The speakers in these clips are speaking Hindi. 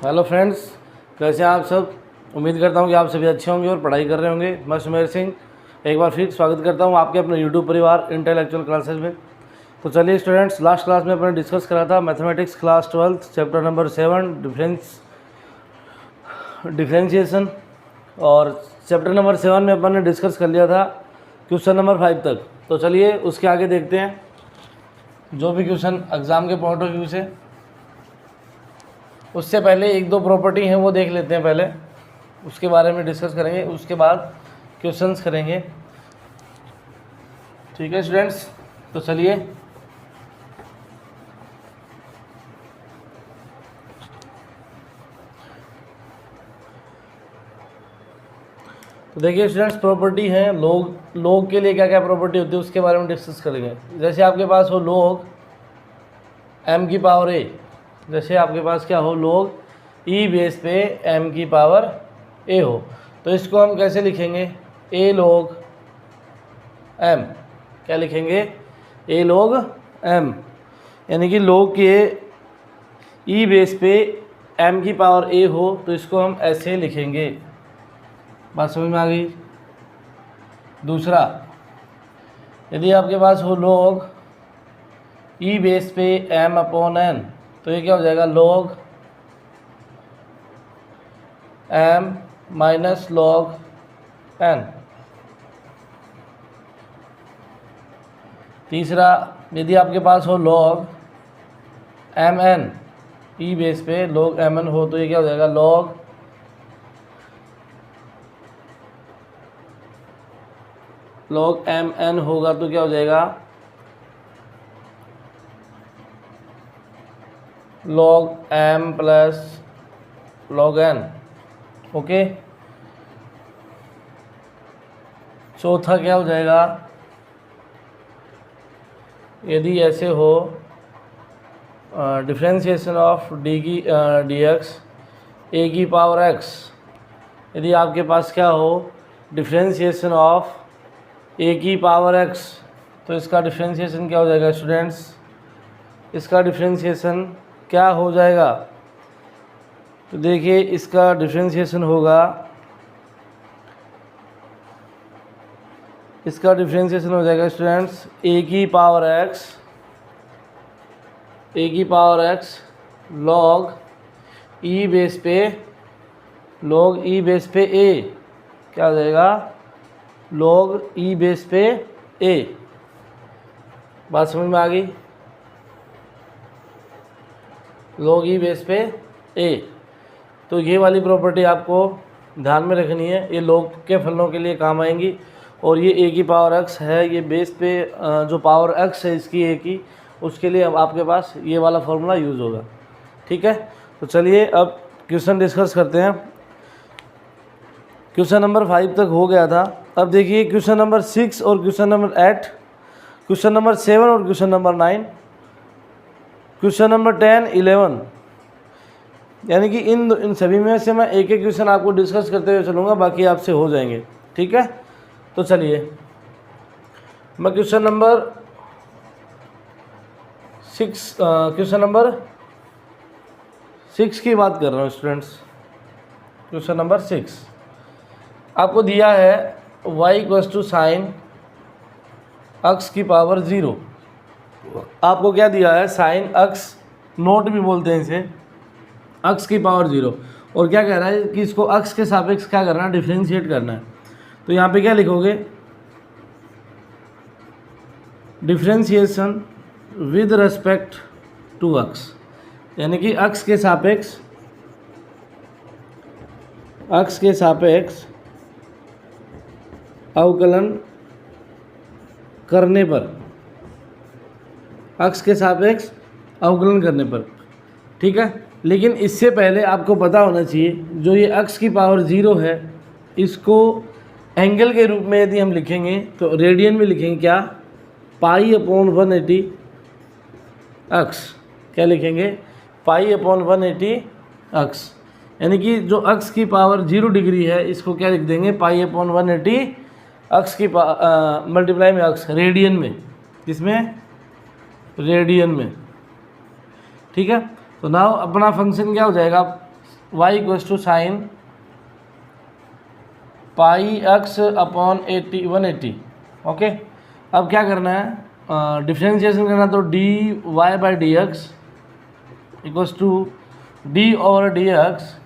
हेलो फ्रेंड्स, कैसे हैं आप सब। उम्मीद करता हूं कि आप सभी अच्छे होंगे और पढ़ाई कर रहे होंगे। मैं सुमेर सिंह एक बार फिर स्वागत करता हूं आपके अपने यूट्यूब परिवार इंटेलेक्चुअल क्लासेस में। तो चलिए स्टूडेंट्स, लास्ट क्लास में अपने डिस्कस करा था mathematics class 12 chapter number 7 differentiation, और चैप्टर नंबर 7 में अपन ने डिस्कस कर लिया था क्वेश्चन नंबर 5 तक। तो चलिए उसके आगे देखते हैं जो भी क्वेश्चन एग्ज़ाम के पॉइंट ऑफ व्यू से। उससे पहले एक दो प्रॉपर्टी हैं वो देख लेते हैं, पहले उसके बारे में डिस्कस करेंगे, उसके बाद क्वेश्चंस करेंगे। ठीक है स्टूडेंट्स, तो चलिए तो देखिए स्टूडेंट्स, प्रॉपर्टी है लोग के लिए क्या क्या प्रॉपर्टी होती है उसके बारे में डिस्कस करेंगे। जैसे आपके पास हो लोग m की पावर a, जैसे आपके पास क्या हो लोग e बेस पे m की पावर a हो, तो इसको हम कैसे लिखेंगे, a log m। क्या लिखेंगे, a log m, यानी कि लोग के e बेस पे m की पावर a हो तो इसको हम ऐसे लिखेंगे। बात समझ में आ गई। दूसरा, यदि आपके पास हो लोग e बेस पे m अपॉन n, तो ये क्या हो जाएगा, log m minus log n। तीसरा, यदि आपके पास हो log mn, e बेस पे log mn हो तो ये क्या हो जाएगा, log mn होगा तो क्या हो जाएगा, log m plus log n। Okay. चौथा क्या हो जाएगा, यदि ऐसे हो डिफरेंशिएशन ऑफ dx a की पावर x, यदि आपके पास क्या हो डिफरेंशिएशन ऑफ a की पावर x, तो इसका डिफरेंशिएशन क्या हो जाएगा स्टूडेंट्स, इसका डिफरेंशिएशन क्या हो जाएगा, तो देखिए इसका डिफरेंशिएशन होगा, इसका डिफरेंशिएशन हो जाएगा स्टूडेंट्स a की power x log e base पे a, क्या हो जाएगा, log e बेस पे a। बात समझ में आ गई, log e बेस पे a। तो ये वाली प्रॉपर्टी आपको ध्यान में रखनी है, ये log के फलनों के लिए काम आएंगी। और ये a की पावर x है, ये बेस पे जो पावर x है इसकी a की, उसके लिए अब आपके पास ये वाला फॉर्मूला यूज़ होगा। ठीक है, तो चलिए अब क्वेश्चन डिस्कस करते हैं। क्वेश्चन नंबर 5 तक हो गया था। अब देखिए क्वेश्चन नंबर 6 और क्वेश्चन नंबर 8, क्वेश्चन नंबर 7 और क्वेश्चन नंबर 9, क्वेश्चन नंबर 10, 11, यानी कि इन सभी में से मैं एक एक क्वेश्चन आपको डिस्कस करते हुए चलूँगा, बाकी आपसे हो जाएंगे। ठीक है, तो चलिए मैं क्वेश्चन नंबर 6 की बात कर रहा हूँ स्टूडेंट्स। क्वेश्चन नंबर 6 आपको दिया है y equals to sine x की पावर 0। आपको क्या दिया है, साइन x नोट भी बोलते हैं इसे, x की पावर 0, और क्या कह रहा है कि इसको x के सापेक्ष क्या करना है, डिफरेंशिएट करना है। तो यहाँ पे क्या लिखोगे, differentiation with respect to x, यानी कि x के सापेक्ष अवकलन करने पर, x के सापेक्ष अवकलन करने पर। ठीक है, लेकिन इससे पहले आपको पता होना चाहिए जो ये x की पावर 0 है, इसको एंगल के रूप में यदि हम लिखेंगे तो रेडियन में लिखेंगे, क्या, पाई अपॉन 180 x। क्या लिखेंगे, पाई अपॉन 180 x, यानी कि जो x की पावर 0 डिग्री है इसको क्या लिख देंगे, पाई अपॉन 180 x की मल्टीप्लाई में x, रेडियन में, किसमें, रेडियन में। ठीक है, तो नाउ अपना फंक्शन क्या हो जाएगा, y equals to sine pi x upon 180। Okay, अब क्या करना है, डिफ्रेंशिएशन करना, तो d Y by D x equals to d over D x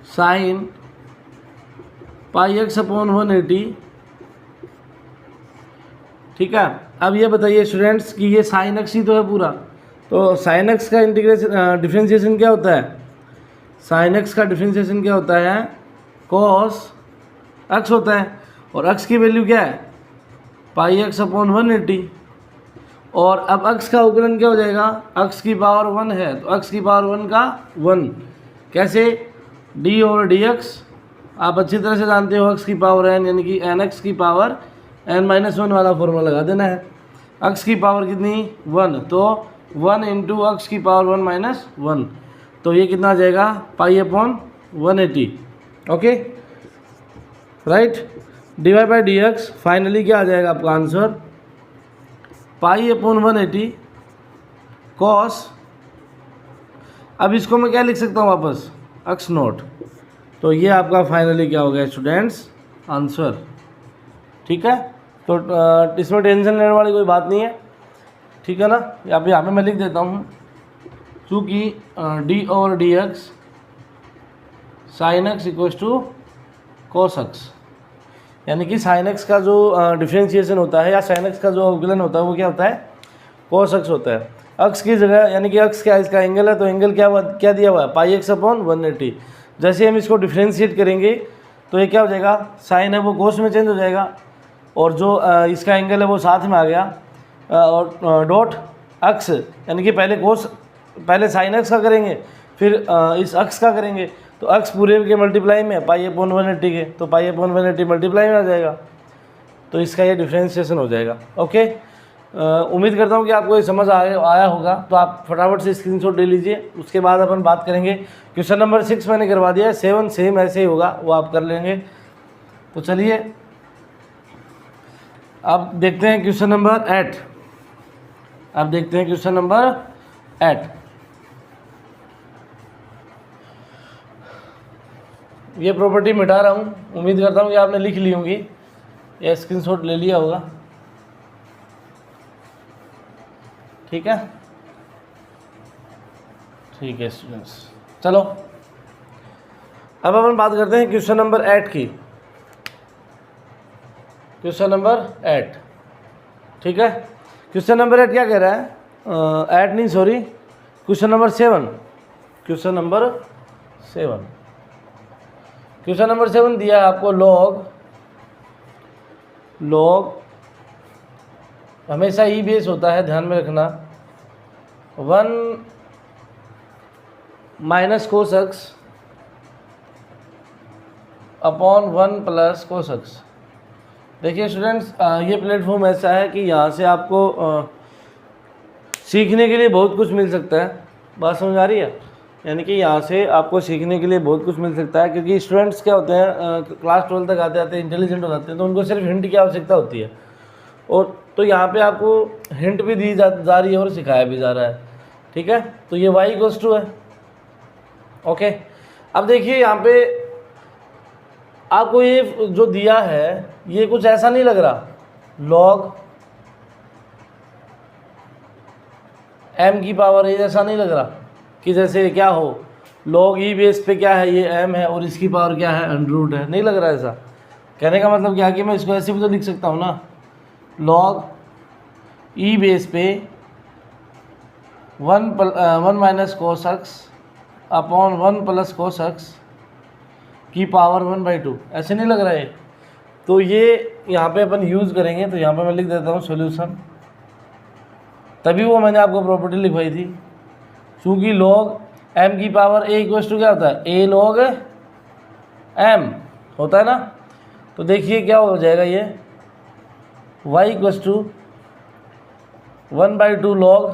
sine pi x upon 180। ठीक है, अब ये बताइए स्टूडेंट्स कि ये साइन एक्स ही तो है पूरा, तो साइन एक्स का इंटीग्रेशन डिफ्रेंशिएशन क्या होता है, साइन एक्स का डिफ्रेंशिएशन क्या होता है, कॉस एक्स होता है, और एक्स की वैल्यू क्या है, पाई एक्स अपॉन 180। और अब एक्स का अवकलन क्या हो जाएगा, एक्स की पावर 1 है तो एक्स की पावर 1 का 1, कैसे, डी ओवर डी एक्स, आप अच्छी तरह से जानते हो एक्स की पावर n यानी कि एन एक्स की पावर n-1 वाला फॉर्मूला लगा देना है। एक्स की पावर कितनी 1, तो 1 इंटू एक्स की पावर 1-1, तो ये कितना आ जाएगा, pi upon 180। Okay right, d Y by D x finally क्या आ जाएगा आपका आंसर, पाई अपॉन 180 कॉस, अब इसको मैं क्या लिख सकता हूँ वापस, एक्स नोट, तो ये आपका फाइनली क्या हो गया स्टूडेंट्स, आंसर। ठीक है, तो इसमें टेंशन लेने वाली कोई बात नहीं है, ठीक है ना। यहाँ पे मैं लिख देता हूँ, चूँकि d over D x sine x equals to cos x, यानी कि साइन एक्स का जो डिफ्रेंशिएशन होता है या साइन एक्स का जो अवकलन होता है वो क्या होता है, कोस एक्स होता है। एक्स की जगह यानी कि एक्स क्या इसका एंगल है, तो एंगल क्या दिया हुआ है, पाई एक्स अपॉन 180। जैसे हम इसको डिफ्रेंशिएट करेंगे तो ये क्या हो जाएगा, साइन है वो कोस में चेंज हो जाएगा, और जो इसका एंगल है वो साथ में आ गया, और डॉट एक्स यानी कि पहले साइन एक्स का करेंगे फिर इस एक्स का करेंगे, तो एक्स पूरे के मल्टीप्लाई में पाई अपॉन 180 के, तो पाई अपॉन 180 मल्टीप्लाई में आ जाएगा, तो इसका ये डिफ्रेंशिएशन हो जाएगा। ओके, उम्मीद करता हूँ कि आपको ये समझ आया होगा, तो आप फटाफट से स्क्रीनशॉट ले लीजिए। उसके बाद अपन बात करेंगे, क्वेश्चन नंबर 6 मैंने करवा दिया है, 7 सेम ऐसे ही होगा, वो आप कर लेंगे। तो चलिए अब देखते हैं क्वेश्चन नंबर 8। अब देखते हैं क्वेश्चन नंबर 8। ये प्रॉपर्टी मिटा रहा हूँ, उम्मीद करता हूँ कि आपने लिख ली होंगी या स्क्रीनशॉट ले लिया होगा। ठीक है, ठीक है स्टूडेंट्स, चलो अब अपन बात करते हैं क्वेश्चन नंबर 8 की। क्वेश्चन नंबर 8, ठीक है। क्वेश्चन नंबर 8 क्या कह रहा है, 8 नहीं sorry, question number 7। Question number 7, question number 7 दिया है आपको, लॉग हमेशा ई बेस होता है, ध्यान में रखना, 1 minus cos x upon 1 plus cos x. देखिए स्टूडेंट्स, ये प्लेटफॉर्म ऐसा है कि यहाँ से आपको सीखने के लिए बहुत कुछ मिल सकता है, बात समझ आ रही है, यानी कि यहाँ से आपको सीखने के लिए बहुत कुछ मिल सकता है, क्योंकि स्टूडेंट्स क्या होते हैं, क्लास 12 तक आते आते इंटेलिजेंट हो जाते हैं, तो उनको सिर्फ हिंट की आवश्यकता होती है, और तो यहाँ पे आपको हिंट भी दी जा रही है और सिखाया भी जा रहा है। ठीक है, तो ये y इक्वल्स टू है। ओके, अब देखिए यहाँ पे आपको ये जो दिया है ये कुछ ऐसा नहीं लग रहा, log m की पावर a जैसा नहीं लग रहा कि जैसे क्या हो, log e बेस पे क्या है, ये m है और इसकी पावर क्या है, अंडर है, नहीं लग रहा ऐसा। कहने का मतलब क्या है कि मैं इसको ऐसे भी तो लिख सकता हूँ ना, log e बेस पे 1 minus cos x upon 1 plus cos x की पावर 1/2, ऐसे नहीं लग रहा है। तो ये यहाँ पे अपन यूज़ करेंगे, तो यहाँ पे मैं लिख देता हूँ सॉल्यूशन, तभी वो मैंने आपको प्रॉपर्टी लिखवाई थी, चूँकि log m की पावर a इक्वल्स टू क्या होता है, a log m होता है ना। तो देखिए क्या हो जाएगा, ये y equals to 1/2 log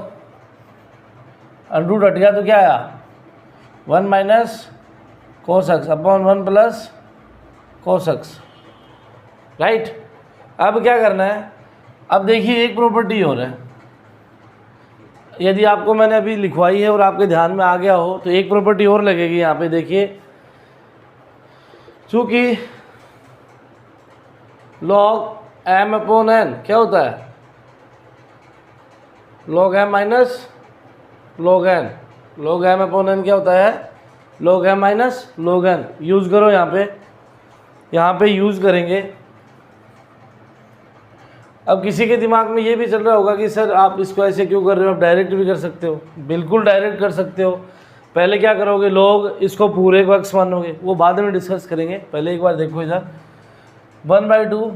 under हट गया तो क्या आया, 1 minus cos x upon 1 plus cos x, right. अब क्या करना है, अब देखिए एक प्रॉपर्टी और है, यदि आपको मैंने अभी लिखवाई है और आपके ध्यान में आ गया हो तो एक प्रॉपर्टी और लगेगी यहाँ पे। देखिए, चूँकि log m अपॉन n क्या होता है, log m minus log n। log m upon n क्या होता है, log m minus log n। Use करो यहाँ पे यूज़ करेंगे। अब किसी के दिमाग में ये भी चल रहा होगा कि सर आप इसको ऐसे क्यों कर रहे हो, आप डायरेक्ट भी कर सकते हो। बिल्कुल डायरेक्ट कर सकते हो। पहले क्या करोगे, लोग इसको पूरे को x मानोगे, वो बाद में डिस्कस करेंगे। पहले एक बार देखो इधर, 1/2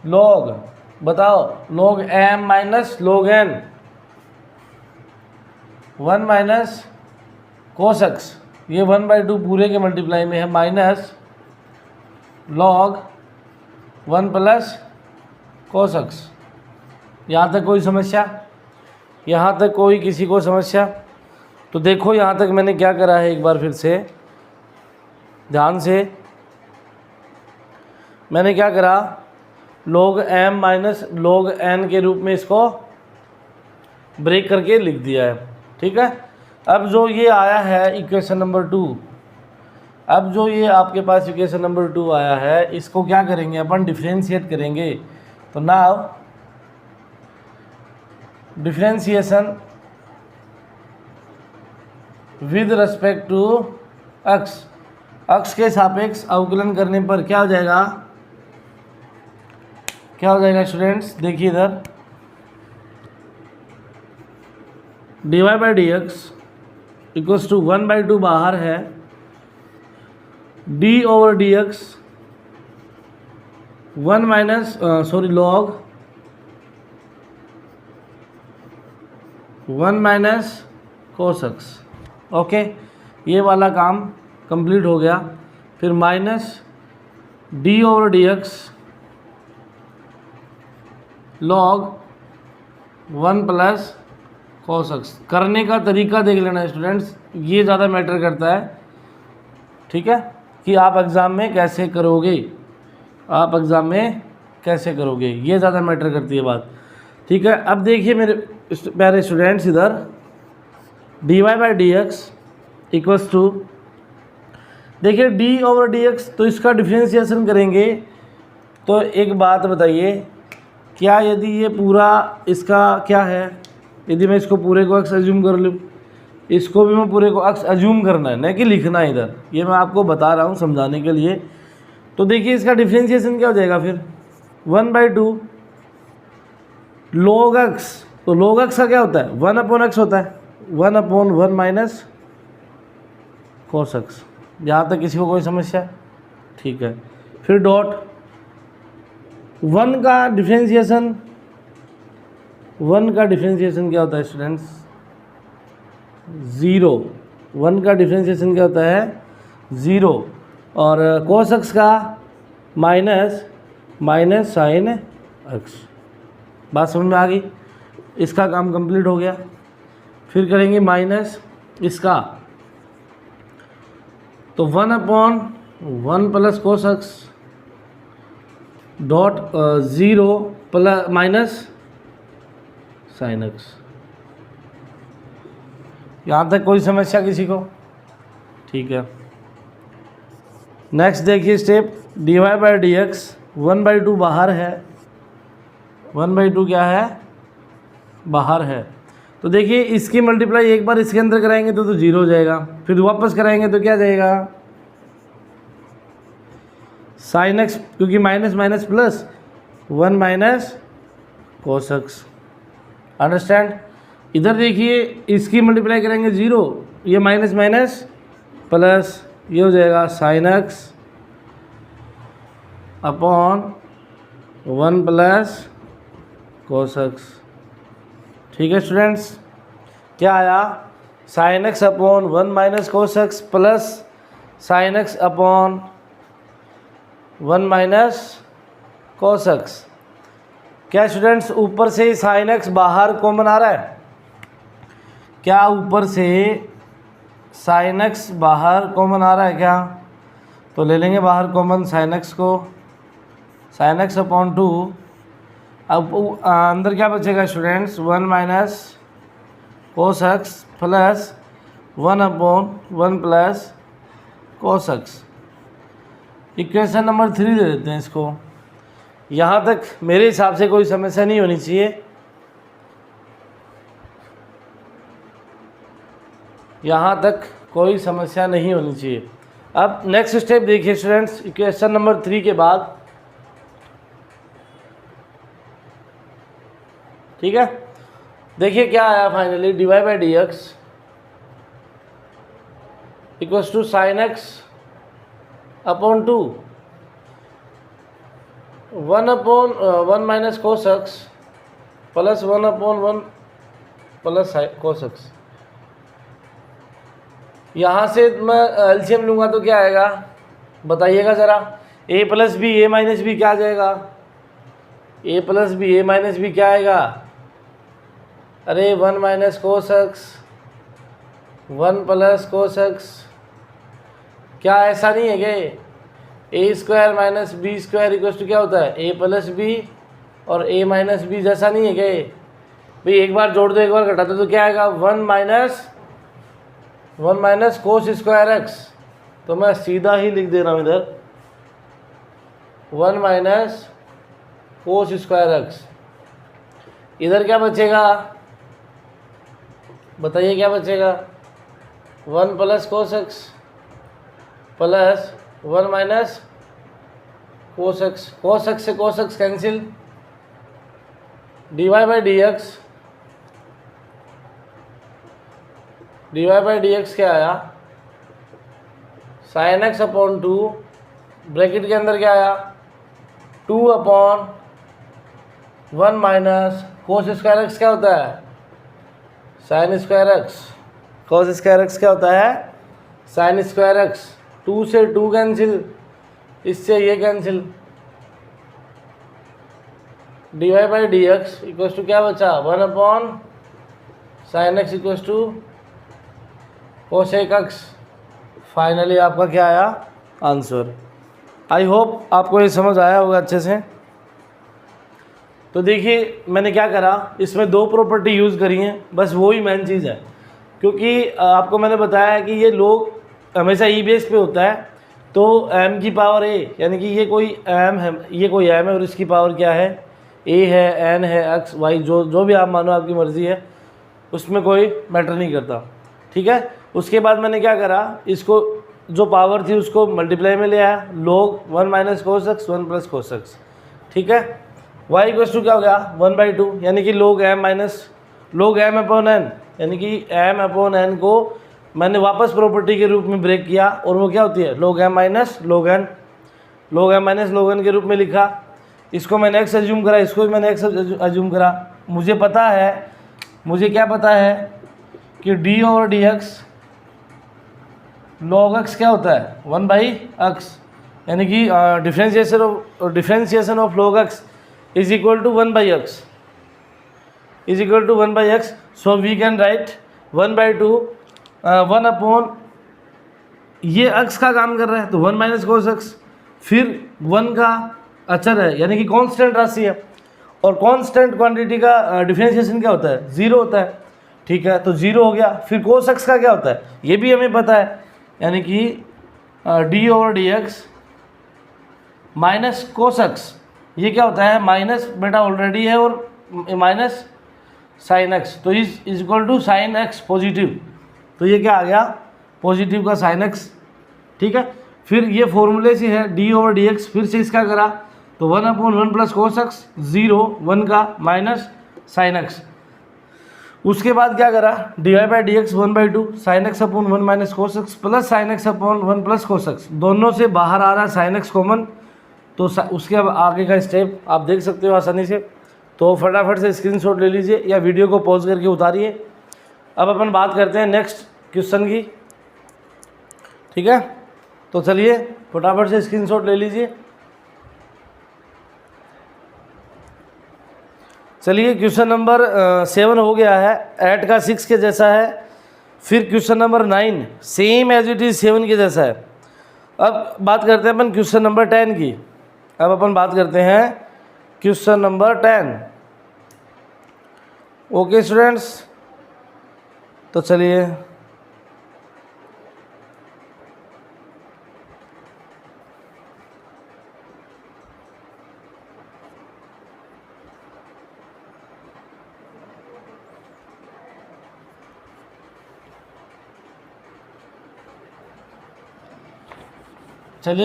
log बताओ log m minus log n, 1 minus cos x, ये 1/2 पूरे के मल्टीप्लाई में है, minus log 1 plus cos x। यहाँ तक कोई समस्या, यहाँ तक कोई किसी को समस्या? तो देखो यहाँ तक मैंने क्या करा है, एक बार फिर से ध्यान से। मैंने क्या करा, log m minus log n के रूप में इसको ब्रेक करके लिख दिया है, ठीक है। अब जो ये आया है इक्वेशन नंबर 2, अब जो ये आपके पास इक्वेशन नंबर 2 आया है, इसको क्या करेंगे अपन, डिफरेंशिएट करेंगे। तो now differentiation with respect to x, x के सापेक्ष अवकलन करने पर क्या हो जाएगा, क्या हो जाएगा स्टूडेंट्स? देखिए इधर, dy/dx इक्वल्स टू 1/2 बाहर है, d/dx 1 minus log 1 minus cos x। Okay, ये वाला काम कंप्लीट हो गया। फिर minus d/dx log 1 plus cos x। करने का तरीका देख लेना स्टूडेंट्स, ये ज़्यादा मैटर करता है, ठीक है, कि आप एग्ज़ाम में कैसे करोगे, आप एग्ज़ाम में कैसे करोगे, ये ज़्यादा मैटर करती है बात, ठीक है। अब देखिए मेरे प्यारे स्टूडेंट्स, इधर dy/dx इक्वल्स टू, देखिए d/dx, तो इसका डिफरेंशिएशन करेंगे। तो एक बात बताइए, क्या यदि ये पूरा इसका क्या है, यदि मैं इसको पूरे को x एज्यूम कर लूँ, इसको भी मैं पूरे को x एज्यूम करना है, नहीं कि लिखना है इधर, ये मैं आपको बता रहा हूँ समझाने के लिए। तो देखिए इसका डिफरेंशिएशन क्या हो जाएगा फिर, 1/2 log x। तो log x का क्या होता है, 1/x होता है, 1/1 माइनस cos x। यहाँ तक किसी को कोई समस्या? ठीक है। फिर डॉट 1 का डिफरेंशिएशन, 1 का डिफरेंशिएशन क्या होता है स्टूडेंट्स, 0। 1 का डिफरेंशिएशन क्या होता है, 0। और cos x का माइनस sin x। बात समझ में आ गई? इसका काम कंप्लीट हो गया। फिर करेंगे माइनस इसका, तो 1/1 plus cos x dot 0 plus minus sin x। यहाँ तक कोई समस्या किसी को? ठीक है। नेक्स्ट देखिए स्टेप, dy/dx 1/2 बाहर है, 1/2 क्या है, बाहर है। तो देखिए इसकी मल्टीप्लाई एक बार इसके अंदर कराएंगे तो 0 हो जाएगा, फिर वापस कराएंगे तो क्या जाएगा, sin x, क्योंकि minus minus plus 1 minus cos x। Understand? इधर देखिए इसकी मल्टीप्लाई करेंगे 0, ये माइनस माइनस प्लस, ये हो जाएगा sin x upon 1 plus cos x। ठीक है स्टूडेंट्स, क्या आया, sin x upon 1 minus cos x plus sin x upon 1 minus cos x। क्या स्टूडेंट्स ऊपर से sin x बाहर कॉमन आ रहा है? क्या ऊपर से sin x बाहर कॉमन आ रहा है क्या? तो ले लेंगे बाहर कॉमन sin x को, sin x अपॉन 2 अब अंदर क्या बचेगा students, 1 minus cos X plus 1/1 plus cos x. Equation number 3 दे देते हैं इसको। यहाँ तक मेरे हिसाब से कोई समस्या नहीं होनी चाहिए। यहाँ तक कोई समस्या नहीं होनी चाहिए। अब नेक्स्ट स्टेप देखिए स्टूडेंट्स, इक्वेशन नंबर 3 के बाद, ठीक है। देखिए क्या आया finally, dy by D x equals to sine X upon 2 1/1 minus cos X plus 1/1 plus cos X. यहाँ से मैं एलसीएम लूँगा तो क्या आएगा बताइएगा ज़रा। a plus B A minus B क्या आ जाएगा, a plus B A minus B क्या आएगा, अरे 1 minus cos X 1 plus cos X. क्या ऐसा नहीं है कि a square minus B square equal to क्या होता है a प्लस बी, और a माइनस बी जैसा नहीं है कि भाई एक बार जोड़ दो एक बार घटा दो तो क्या आएगा 1 माइनस कोस स्क्वायर एक्स। तो मैं सीधा ही लिख दे रहा हूँ इधर 1 माइनस कोस स्क्वायर एक्स। इधर क्या बचेगा बताइए, क्या बचेगा 1 plus cos X plus 1 minus cos X. Cos X से cos X cancel, D Y by D X, D Y by D X क्या आया साइन एक्स अपॉन 2, ब्रैकेट के अंदर क्या आया 2/1 माइनस कोस स्क्वायर एक्स क्या होता है sign square x. Cos square x क्या होता है साइन स्क्वायर एक्स। 2 से 2 कैंसिल, इससे ये cancel, D Y by D x equals to क्या बचा 1/sin x equals to cosec X. Finally आपका क्या आया आंसर। आई होप आपको ये समझ आया होगा अच्छे से। तो देखिए मैंने क्या करा, इसमें 2 प्रॉपर्टी यूज़ करी हैं, बस वो ही मेन चीज़ है। क्योंकि आपको मैंने बताया कि ये लोग हमेशा ई बेस पे होता है, तो m की पावर a, यानी कि ये कोई m है, ये कोई m है और इसकी पावर क्या है a है, n है, x y जो भी आप मानो, आपकी मर्ज़ी है, उसमें कोई मैटर नहीं करता, ठीक है। उसके बाद मैंने क्या करा, इसको जो पावर थी उसको मल्टीप्लाई में ले आया, log 1 minus cos X 1 plus cos x, ठीक है। y इक्वल्स टू क्या हो गया 1/2, यानी कि log m minus log m upon n, यानी कि m अपॉन n को मैंने वापस प्रॉपर्टी के रूप में ब्रेक किया, और वो क्या होती है log m minus log n, log m minus log n के रूप में लिखा। इसको मैंने x अज्यूम करा, इसको भी मैंने x अज्यूम करा। मुझे पता है, मुझे क्या पता है कि d over D X log x क्या होता है 1/x, यानी कि differentiation of log x is equal to 1/x, is equal to 1/x। So we can write 1/2 1 upon, ये x का काम कर रहा है तो 1 माइनस कोस एक्स, फिर 1 का अचर है यानी कि कांस्टेंट राशि है, और कांस्टेंट क्वांटिटी का डिफरेंशिएशन क्या होता है 0 होता है, ठीक है। तो 0 हो गया। फिर कोस एक्स का क्या होता है ये भी हमें पता है, यानी कि D over D X minus cos X, ये क्या होता है माइनस, बेटा ऑलरेडी है, और माइनस साइन एक्स, तो is equal to sine X positive, तो ये क्या आ गया पॉजिटिव का साइन एक्स, ठीक है। फिर ये फॉर्मूले से है डी ओवर डी एक्स, फिर से इसका करा तो 1/1 प्लस कोस एक्स 0 1 का माइनस साइन एक्स। उसके बाद क्या करा D Y by D X 1/2 sine X upon 1 minus cos X plus sine X upon 1 plus cos X, दोनों से बाहर आ रहा है साइन एक्स कॉमन, तो उसके अब आगे का स्टेप आप देख सकते हो आसानी से। तो फटाफट से स्क्रीनशॉट ले लीजिए या वीडियो को पॉज करके उतारिए। अब अपन बात करते हैं नेक्स्ट क्वेश्चन की, ठीक है। तो चलिए फटाफट से स्क्रीनशॉट ले लीजिए। चलिए क्वेश्चन नंबर 7 हो गया है, 8 का 6 के जैसा है। फिर question number 9 same as it is 7 के जैसा है। अब बात करते हैं अपन क्वेश्चन नंबर 10 की। अब अपन बात करते हैं क्वेश्चन नंबर 10। ओके स्टूडेंट्स, तो चलिए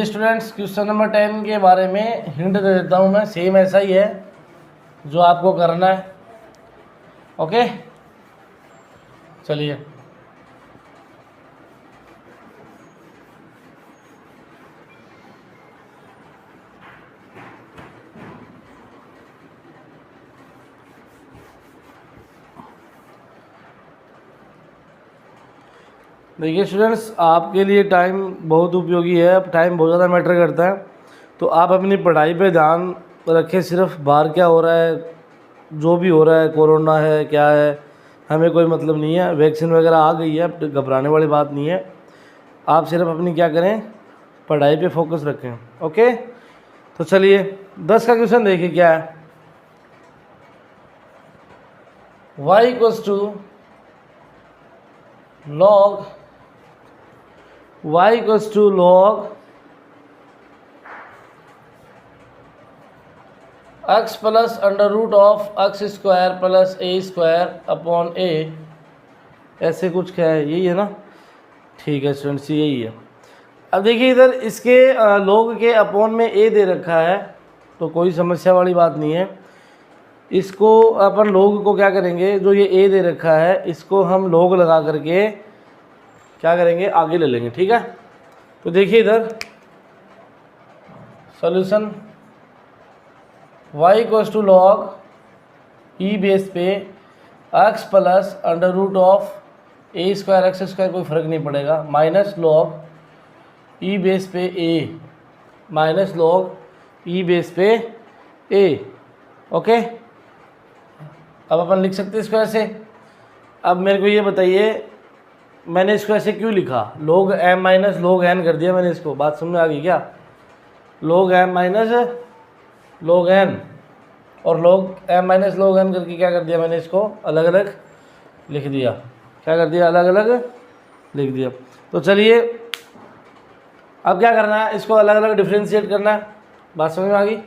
स्टूडेंट्स, क्वेश्चन नंबर 10 के बारे में हिंट दे देता हूँ मैं। सेम ऐसा ही है जो आपको करना है। ओके, चलिए देखिए स्टूडेंट्स, आपके लिए टाइम बहुत उपयोगी है। अब टाइम बहुत ज़्यादा मैटर करता है, तो आप अपनी पढ़ाई पे ध्यान रखें। सिर्फ बाहर क्या हो रहा है, जो भी हो रहा है, कोरोना है क्या है, हमें कोई मतलब नहीं है। वैक्सीन वगैरह आ गई है, अब घबराने वाली बात नहीं है। आप सिर्फ अपनी क्या करें, पढ़ाई पे फोकस रखें। ओके, तो चलिए 10 का क्वेश्चन देखिए क्या है। y equals to log y equals to log x plus under root of x square plus a square upon a, ऐसे कुछ क्या है, यही है ना। ठीक है स्टूडेंट्स, यही है। अब देखिए इधर इसके log के अपॉन में a दे रखा है, तो कोई समस्या वाली बात नहीं है। इसको अपन log को क्या करेंगे, जो ये a दे रखा है इसको हम log लगा करके क्या करेंगे, आगे ले लेंगे। ठीक है, तो देखिए इधर solution y equals to log e base पे x plus under root of a square X square, कोई फ़र्क नहीं पड़ेगा, माइनस log e बेस पे a minus log e base पे a। ओके, अब अपन लिख सकते हैं इसको ऐसे। अब मेरे को ये बताइए, मैंने इसको ऐसे क्यों लिखा, log m minus log n कर दिया मैंने इसको। बात समझ में आ गई क्या? log m minus log n और log m minus log n करके क्या कर दिया मैंने, इसको अलग अलग लिख दिया। क्या कर दिया, अलग अलग लिख दिया। तो चलिए अब क्या करना है, इसको अलग अलग डिफ्रेंशिएट करना है। बात समझ में आ गई?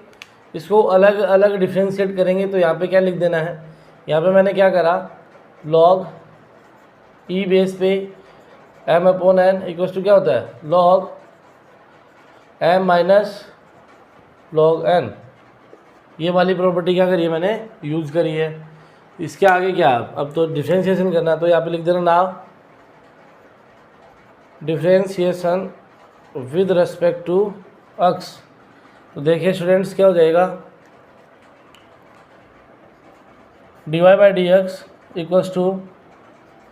इसको अलग अलग डिफ्रेंशिएट करेंगे तो यहाँ पे क्या लिख देना है, यहाँ पे मैंने क्या करा, log e बेस पे m upon n equals to क्या होता है, log m minus log n। ये वाली प्रॉपर्टी क्या करी है मैंने, यूज़ करी है। इसके आगे क्या, अब तो डिफ्रेंशिएशन करना है, तो यहाँ पे लिख देना now differentiation with respect to x। तो देखिए स्टूडेंट्स क्या हो जाएगा, dy by D x equals to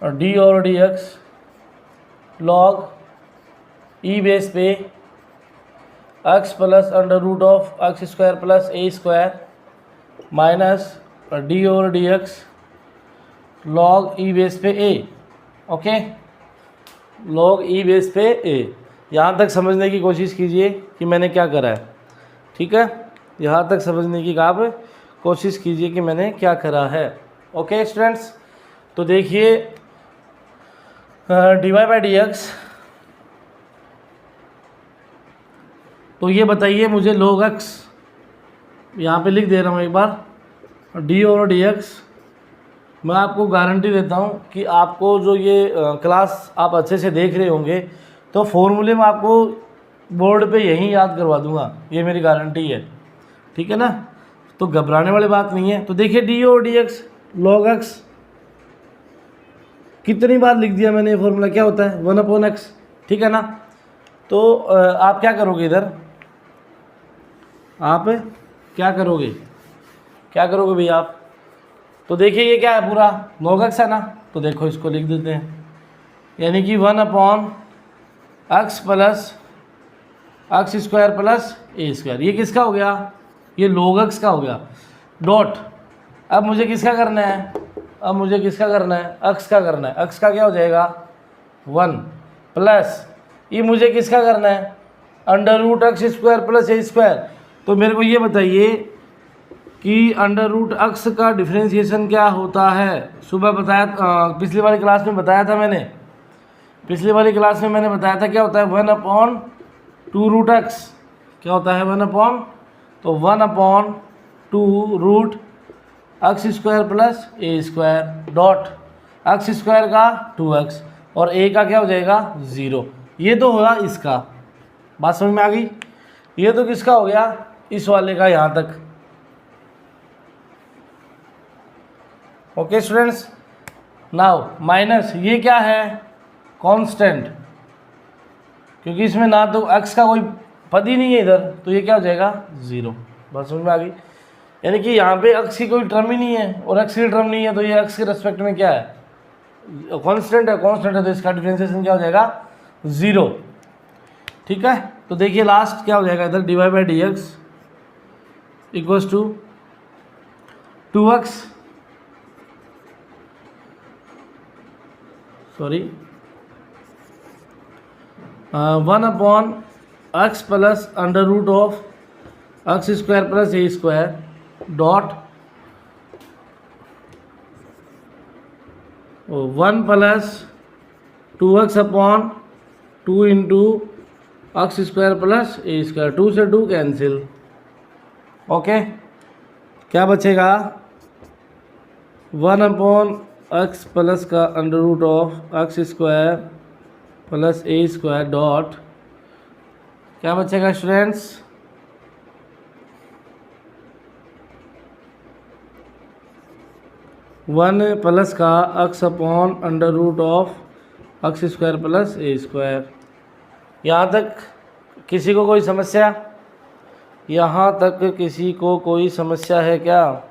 D और D X log e base पे x plus under root of x square plus a square minus D और D X log e base पे a। Okay, log e base पे a। यहाँ तक समझने की कोशिश कीजिए कि मैंने क्या करा है। ठीक है, यहाँ तक समझने की आप कोशिश कीजिए कि मैंने क्या करा है। ओके स्टूडेंट्स, तो देखिए dy बाई डी एक्स, तो ये बताइए मुझे log x, यहाँ पे लिख दे रहा हूँ एक बार, डी और डी एक्स। मैं आपको गारंटी देता हूँ कि आपको जो ये क्लास आप अच्छे से देख रहे होंगे तो फॉर्मूले में आपको बोर्ड पे यहीं याद करवा दूंगा, ये मेरी गारंटी है। ठीक है ना, तो घबराने वाली बात नहीं है। तो देखिए डी और डी एक्स log x, कितनी बार लिख दिया मैंने, ये फॉर्मूला क्या होता है, 1 अपॉन एक्स। ठीक है ना, तो आप क्या करोगे, इधर आप क्या करोगे, भैया आप, तो देखिए ये क्या है, पूरा log x है ना, तो देखो इसको लिख देते हैं, यानी कि 1 upon X plus X square plus A square. ये किसका हो गया, ये log x का हो गया, डॉट। अब मुझे किसका करना है, x का करना है। x का क्या हो जाएगा 1 प्लस, ये मुझे किसका करना है, under root X square plus A square. तो मेरे को ये बताइए कि अंडर रूट अक्स का डिफरेंशिएशन क्या होता है। सुबह बताया, पिछली वाली क्लास में बताया था मैंने, बताया था क्या होता है 1/2 रूट एक्स। क्या होता है 1/, तो 1/2 root X square plus A square dot X square का 2x और ए का क्या हो जाएगा 0। ये तो होगा इसका, बात समझ में आ गई। ये तो किसका हो गया, इस वाले का यहाँ तक। ओके स्टूडेंट्स, नाउ माइनस ये क्या है कांस्टेंट, क्योंकि इसमें ना तो x का कोई पद ही नहीं है इधर, तो ये क्या हो जाएगा 0। बात समझ में आ गई। यानी कि यहाँ पे x की कोई टर्म ही नहीं है और x की टर्म नहीं है, तो ये x के रेस्पेक्ट में क्या है कांस्टेंट है, तो इसका डिफरेंशिएशन क्या हो जाएगा 0। ठीक है, तो देखिए लास्ट क्या हो जाएगा इधर dy/dx equals to 2x, sorry 1/x plus under root of X square plus A square dot 1 plus 2x/2 into X square plus A square, 2 से 2 कैंसिल। ओके, क्या बचेगा 1/x प्लस का under root of X square plus A square dot क्या बचेगा स्टूडेंट्स 1 प्लस का x/अंडर root of X square plus A square. यहाँ तक किसी को कोई समस्या? यहाँ तक किसी को कोई समस्या है क्या?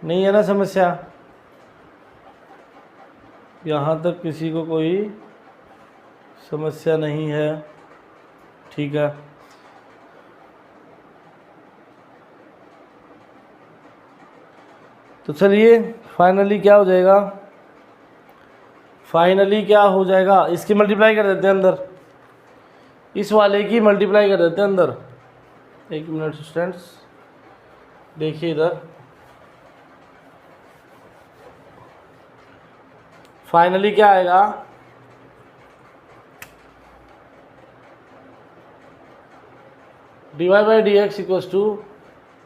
नहीं है ना समस्या? यहाँ तक किसी को कोई समस्या नहीं है? ठीक है, तो चलिए फाइनली क्या हो जाएगा, इसकी मल्टीप्लाई कर देते हैं अंदर, इस वाले की मल्टीप्लाई कर देते हैं अंदर। एक मिनट स्टूडेंट्स, देखिए इधर फाइनली क्या आएगा, dy/dx equals to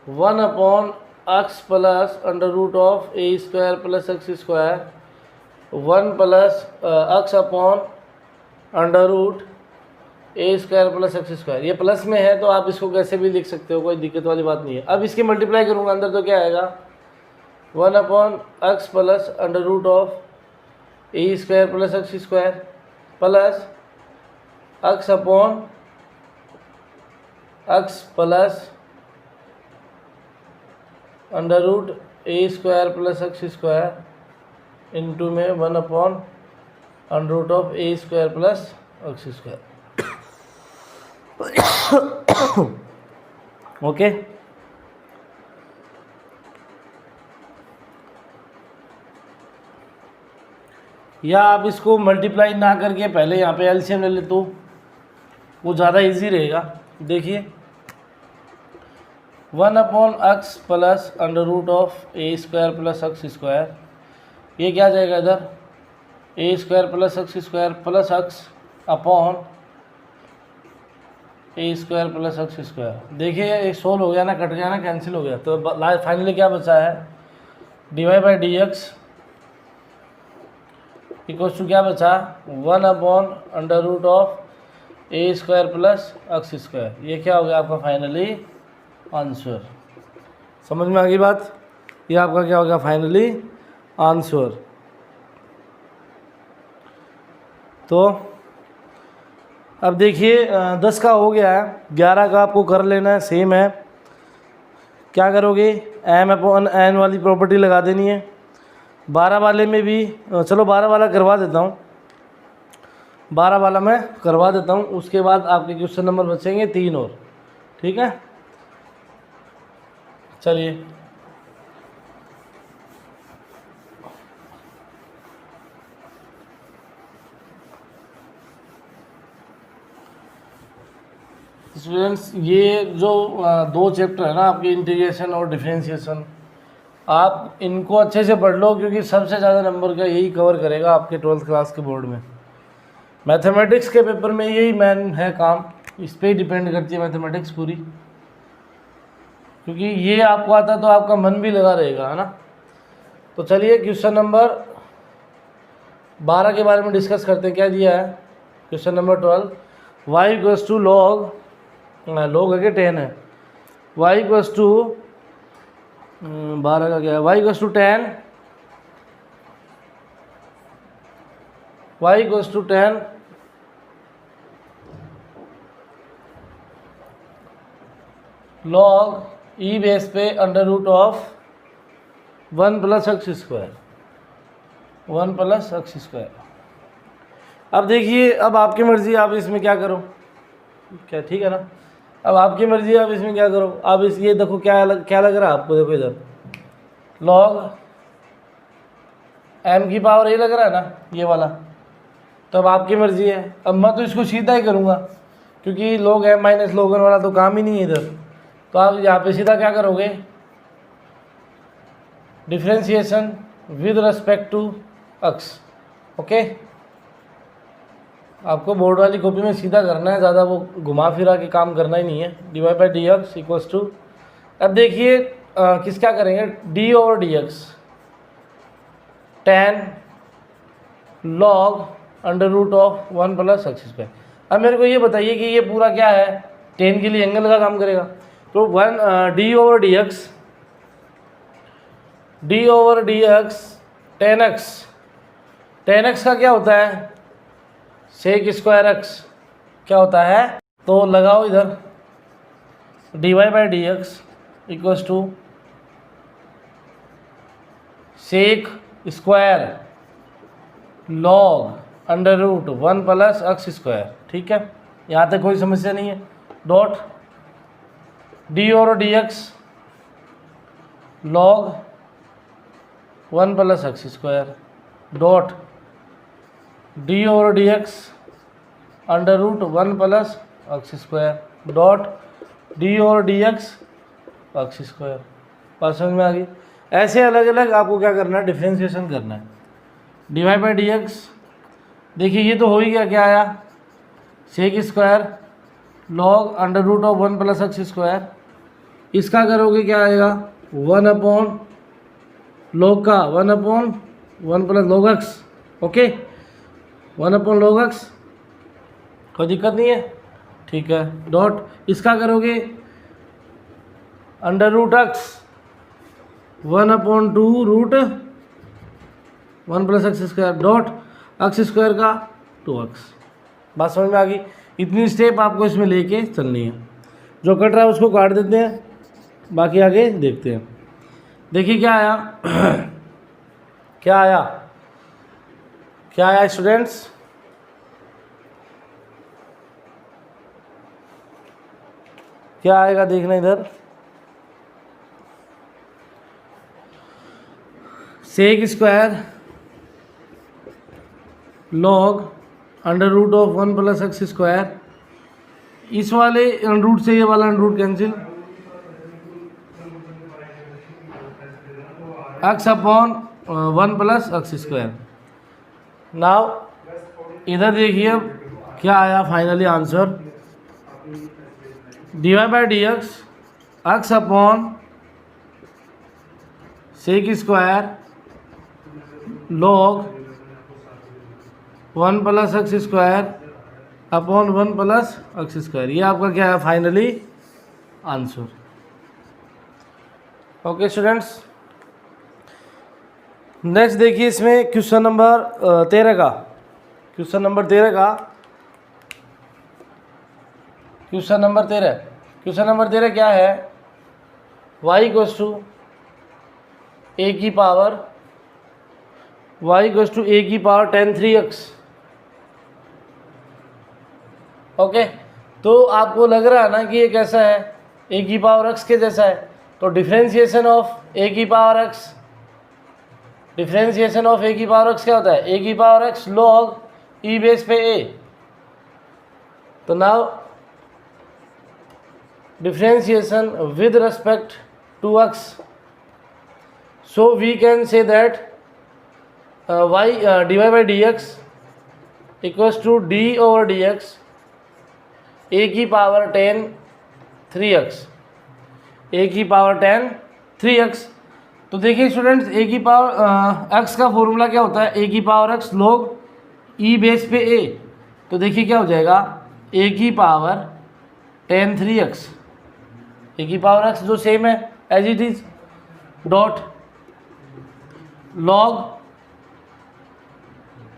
1/x plus under root of A square plus X square 1 plus x/अंडर root A square plus X square. ये प्लस में है तो आप इसको कैसे भी लिख सकते हो, कोई दिक्कत वाली बात नहीं है। अब इसकी मल्टीप्लाई करूँगा अंदर तो क्या आएगा 1/x plus under root of A square plus X square plus x plus under root A square plus X square into में 1/अंडर root of A square plus X square. Okay, या आप इसको मल्टीप्लाई ना करके पहले यहाँ पे एलसीएम ले ले तो वो ज़्यादा इजी रहेगा। देखिए 1/x plus under root of A square plus X square, ये क्या जाएगा इधर A square plus X square plus X upon A square plus X square. देखिए एक सोल्व हो गया ना, कट गया ना, कैंसिल हो गया, तो फाइनली क्या बचा है dy/dx इक्वल्स टू क्या बचा 1/अंडर root of A square plus X square. ये क्या हो गया आपका फाइनली आंसर। समझ में आ गई बात? ये आपका क्या हो गया फाइनली आंसर। तो अब देखिए 10 का हो गया है, 11 का आपको कर लेना है, सेम है। क्या करोगे m/n वाली प्रॉपर्टी लगा देनी है। 12 वाले में भी चलो 12 वाला करवा देता हूँ, 12 वाला मैं करवा देता हूँ, उसके बाद आपके क्वेश्चन नंबर बचेंगे 3 और। ठीक है, चलिए स्टूडेंट्स ये जो दो चैप्टर है ना आपके, इंटीग्रेशन और डिफरेंशिएशन, आप इनको अच्छे से पढ़ लो क्योंकि सबसे ज़्यादा नंबर का यही कवर करेगा आपके 12th क्लास के बोर्ड में। मैथमेटिक्स के पेपर में यही मेन है काम, इस पर ही डिपेंड करती है मैथमेटिक्स पूरी, क्योंकि ये आपको आता तो आपका मन भी लगा रहेगा, है ना। तो चलिए क्वेश्चन नंबर 12 के बारे में डिस्कस करते हैं। क्या दिया है question number 12, y equals to log है कि 10 है, y इक्वल्स टू 12 का क्या है, y equals to 10, y equals to 10 log E base पे under root of 1 plus X square, 1 plus X square. अब देखिए, अब आपकी मर्ज़ी, आप इसमें क्या करो, क्या ठीक है ना, अब आपकी मर्ज़ी आप इसमें क्या करो। अब इस ये देखो क्या लग रहा है आपको, देखो इधर लॉग m की पावर a लग रहा है ना, ये वाला। तो अब आपकी मर्ज़ी है, अब मैं तो इसको सीधा ही करूँगा क्योंकि log m minus log n वाला तो काम ही नहीं है इधर। तो आप यहाँ पे सीधा क्या करोगे, differentiation with respect to x। Okay, आपको बोर्ड वाली कॉपी में सीधा करना है, ज़्यादा वो घुमा फिरा के काम करना ही नहीं है। dy by D x equals to, अब देखिए किस क्या करेंगे, d over D X 10 log under root of 1 plus X square. अब मेरे को ये बताइए कि ये पूरा क्या है, 10 के लिए एंगल का काम करेगा। तो d over D x 10x का क्या होता है, सेक स्क्वायर एक्स क्या होता है। तो लगाओ इधर dy by D x equals to sec square log under root 1 plus X square. ठीक है, यहाँ तक कोई समस्या नहीं है। डॉट डी और D X log 1 plus X square dot D और D X under root 1 plus X square dot D और डी एक्स एक्स स्क्वायर। बात समझ में आ गई। ऐसे अलग अलग आपको क्या करना है, डिफ्रेंशिएशन करना है। D Y by D X, देखिए ये तो हो ही गया, क्या आया, sec square log under root of 1 plus X square. इसका करोगे क्या आएगा, 1 अपॉन लॉग का 1 upon 1 plus log X. Okay, 1 upon log X, कोई दिक्कत नहीं है, ठीक है। डॉट इसका करोगे under root X 1 upon 2 root 1 plus X square dot X square का 2x। बात समझ में आ गई। इतनी स्टेप आपको इसमें लेके चलनी है। जो कट रहा है उसको काट देते हैं, बाकी आगे देखते हैं। देखिए क्या आया क्या आया, क्या आया स्टूडेंट्स, क्या आएगा देखना इधर, sec square log under root of 1 plus X square. इस वाले अंडर रूट से ये वाला under root cancel, X upon 1 plus X square. Now इधर देखिए क्या आया finally answer, D Y by D X upon sec square log 1 plus X square upon 1 plus X square. ये आपका क्या है finally answer. Okay students, next देखिए इसमें क्वेश्चन नंबर 13 का, क्वेश्चन नंबर 13 का, क्वेश्चन नंबर 13 क्या है, y इक्वल्स टू a की power y equals to a की पावर 10 3x। ओके, तो आपको लग रहा है ना कि ये कैसा है, a की पावर x के जैसा है। तो डिफरेंशिएशन ऑफ a की power x, differentiation of a की पावर x क्या होता है, a की power x log e base पे a। तो now differentiation with respect to x, so we can say that y dy by dx equals to d over dx a की पावर 10 3x, a की पावर 10 3x। तो देखिए स्टूडेंट्स, a की पावर x का फॉर्मूला क्या होता है, a की power x log e base पे a। तो देखिए क्या हो जाएगा, a की पावर 10 3x, a की पावर x जो सेम है as it is, dot log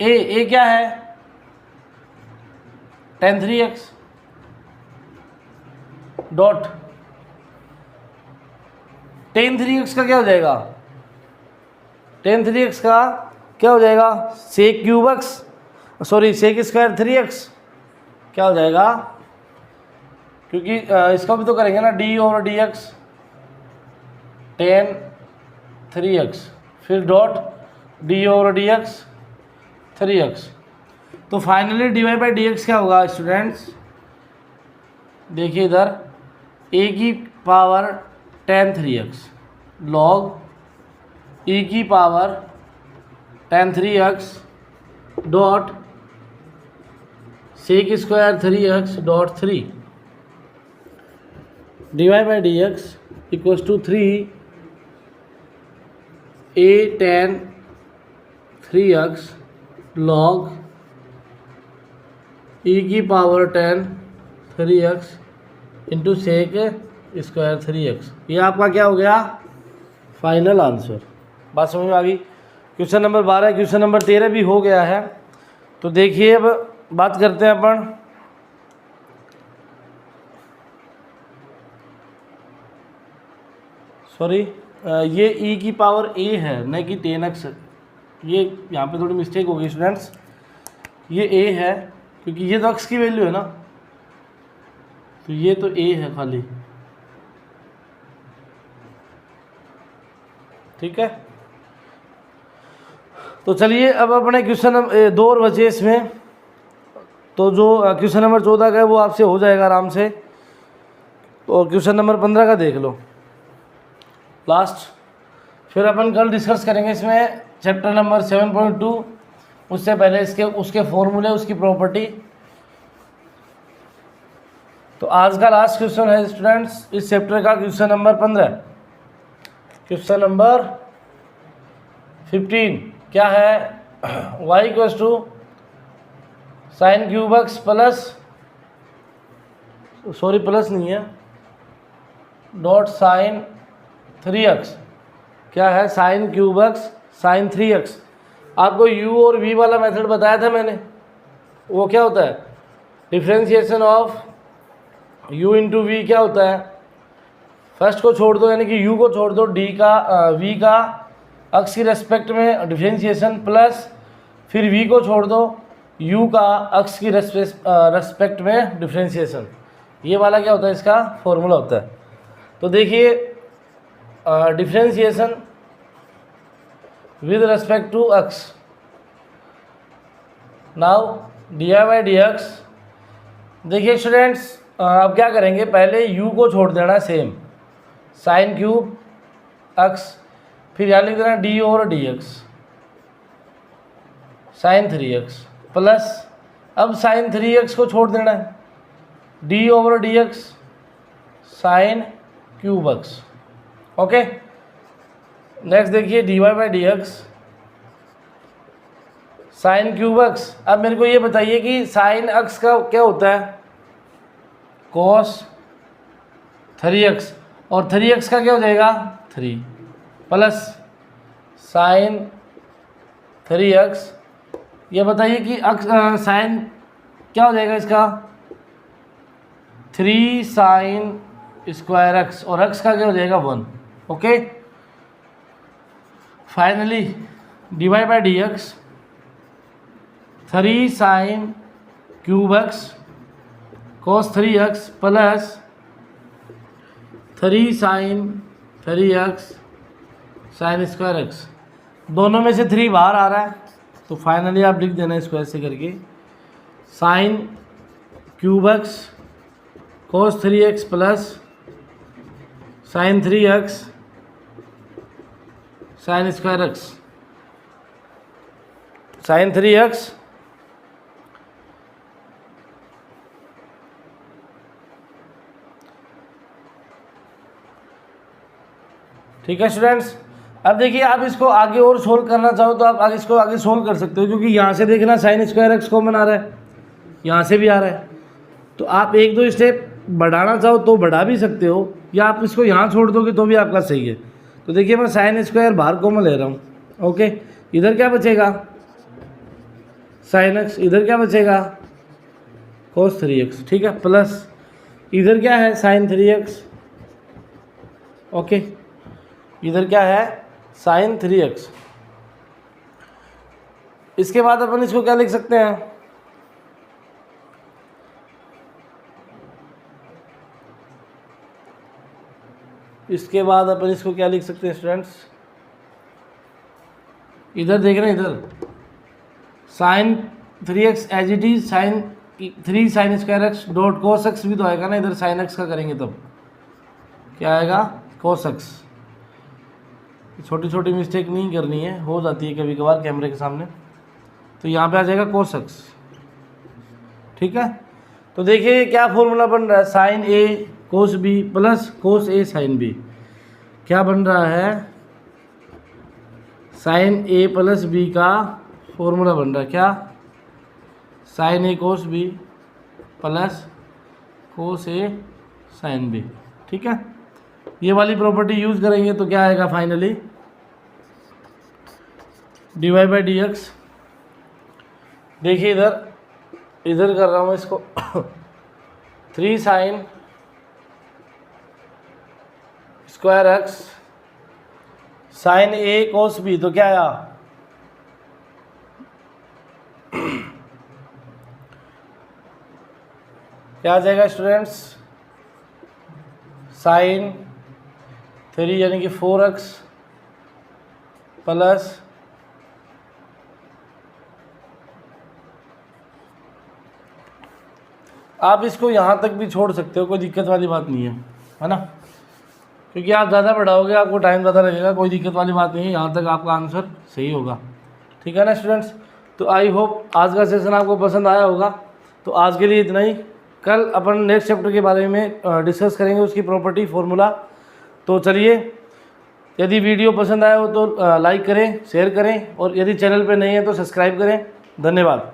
a क्या है 10 3x, डॉट 10 3x का क्या हो जाएगा, 10 3x का क्या हो जाएगा, sec cube X, sorry sec square 3x क्या हो जाएगा, क्योंकि इसका भी तो करेंगे ना, D over D X 10 3x, फिर dot D over D X 3x। तो finally D Y by D X क्या होगा स्टूडेंट्स, देखिए इधर a की पावर 10 3x लॉग e की power 10 3x dot sec square 3x dot 3 D Y by D x equals to 3 a 10 3x लॉग e की power 10 3x into sec square 3x। ये आपका क्या हो गया, फाइनल आंसर। बात समझ में आ गई। क्वेश्चन नंबर 12, क्वेश्चन नंबर 13 भी हो गया है। तो देखिए अब बात करते हैं अपन सॉरी ये e की पावर a है न कि 10x। ये यहाँ पे थोड़ी मिस्टेक हो गई स्टूडेंट्स, ये a है क्योंकि ये तो x की वैल्यू है ना, तो ये तो a है खाली, ठीक है। तो चलिए अब अपने क्वेश्चन 2 और बचे इसमें, तो जो क्वेश्चन नंबर 14 का है वो आपसे हो जाएगा आराम से। और क्वेश्चन नंबर 15 का देख लो लास्ट, फिर अपन कल डिस्कस करेंगे इसमें चैप्टर नंबर 7.2। उससे पहले उसके फॉर्मूले, उसकी प्रॉपर्टी। तो आज का लास्ट क्वेश्चन है स्टूडेंट्स इस चैप्टर का, क्वेश्चन नंबर 15। क्वेश्चन नंबर 15 क्या है, y equals to sine cube X plus, sorry plus नहीं है, डॉट साइन 3x क्या है, sign cube x sine 3x। आपको u और v वाला मेथड बताया था मैंने, वो क्या होता है, differentiation of u into V क्या होता है, फर्स्ट को छोड़ दो यानी कि u को छोड़ दो, d का v का अक्स की रेस्पेक्ट में डिफ्रेंशिएशन, प्लस फिर v को छोड़ दो, u का अक्स की रेस्पेक्ट में डिफ्रेंशिएशन। ये वाला क्या होता है, इसका फॉर्मूला होता है। तो देखिए differentiation with respect to x, now D I by D X. देखिए स्टूडेंट्स अब क्या करेंगे, पहले u को छोड़ देना सेम, साइन क्यूब x, फिर यहाँ लिख देना D over D x sine 3x plus, अब साइन 3x को छोड़ देना है, D over D x sine cube X. Okay, next देखिए D Y by D x sine cube X. अब मेरे को ये बताइए कि साइन एक्स का क्या होता है, कॉस 3x, और 3x का क्या हो जाएगा 3, प्लस साइन 3x। ये बताइए कि साइन क्या हो जाएगा इसका 3 साइन स्क्वायर एक्स, और x का क्या हो जाएगा 1। Okay, finally D Y by D X 3 sine cube X cos 3x plus 3 sine 3x sine square X. दोनों में से 3 बाहर आ रहा है, तो फाइनली आप लिख देना इसको ऐसे करके, sine cube X cos 3x plus sine 3x sine square x, sine 3x ठीक है स्टूडेंट्स। अब देखिए आप इसको आगे और सोल्व करना चाहो तो आप आगे इसको आगे सोल्व कर सकते हो, क्योंकि यहाँ से देखना साइन स्क्वायर x कॉमन आ रहा है, यहाँ से भी आ रहा है, तो आप एक दो स्टेप बढ़ाना चाहो तो बढ़ा भी सकते हो, या आप इसको यहाँ छोड़ दोगे तो भी आपका सही है। तो देखिए मैं साइन स्क्वायर बाहर कॉमन ले रहा हूँ, ओके, इधर क्या बचेगा साइन x, इधर क्या बचेगा cos 3x, ठीक है, प्लस इधर क्या है साइन 3x, ओके, इधर क्या है साइन 3x। इसके बाद अपन इसको क्या लिख सकते हैं, इसके बाद अपन इसको क्या लिख सकते हैं स्टूडेंट्स, इधर देख रहे हैं, इधर sine 3x as it is sine 3 sine square x dot cos x भी तो आएगा ना, इधर साइन x का करेंगे तब क्या आएगा कोस x। छोटी छोटी मिस्टेक नहीं करनी है, हो जाती है कभी कभार कैमरे के सामने, तो यहाँ पे आ जाएगा कोस x, ठीक है। तो देखिए क्या फॉर्मूला बन रहा है, sine a cos b plus cos a sine b, क्या बन रहा है साइन a प्लस b का फॉर्मूला बन रहा है, क्या sine a cos b plus cos a sine b, ठीक है। ये वाली प्रॉपर्टी यूज़ करेंगे तो क्या आएगा finally dy by D X. देखिए इधर कर रहा हूँ इसको 3 sine square x sine a cos b, तो क्या आया क्या आ जाएगा स्टूडेंट्स साइन 3 यानी कि 4x प्लस आप इसको यहाँ तक भी छोड़ सकते हो, कोई दिक्कत वाली बात नहीं है ना, क्योंकि आप ज़्यादा बढ़ाओगे आपको टाइम ज़्यादा लगेगा, कोई दिक्कत वाली बात नहीं है, यहाँ तक आपका आंसर सही होगा, ठीक है ना स्टूडेंट्स। तो आई होप आज का सेशन आपको पसंद आया होगा। तो आज के लिए इतना ही, कल अपन नेक्स्ट चैप्टर के बारे में डिस्कस करेंगे, उसकी प्रॉपर्टी फॉर्मूला। तो चलिए, यदि वीडियो पसंद आया हो तो लाइक करें, शेयर करें, और यदि चैनल पे नहीं है तो सब्सक्राइब करें। धन्यवाद।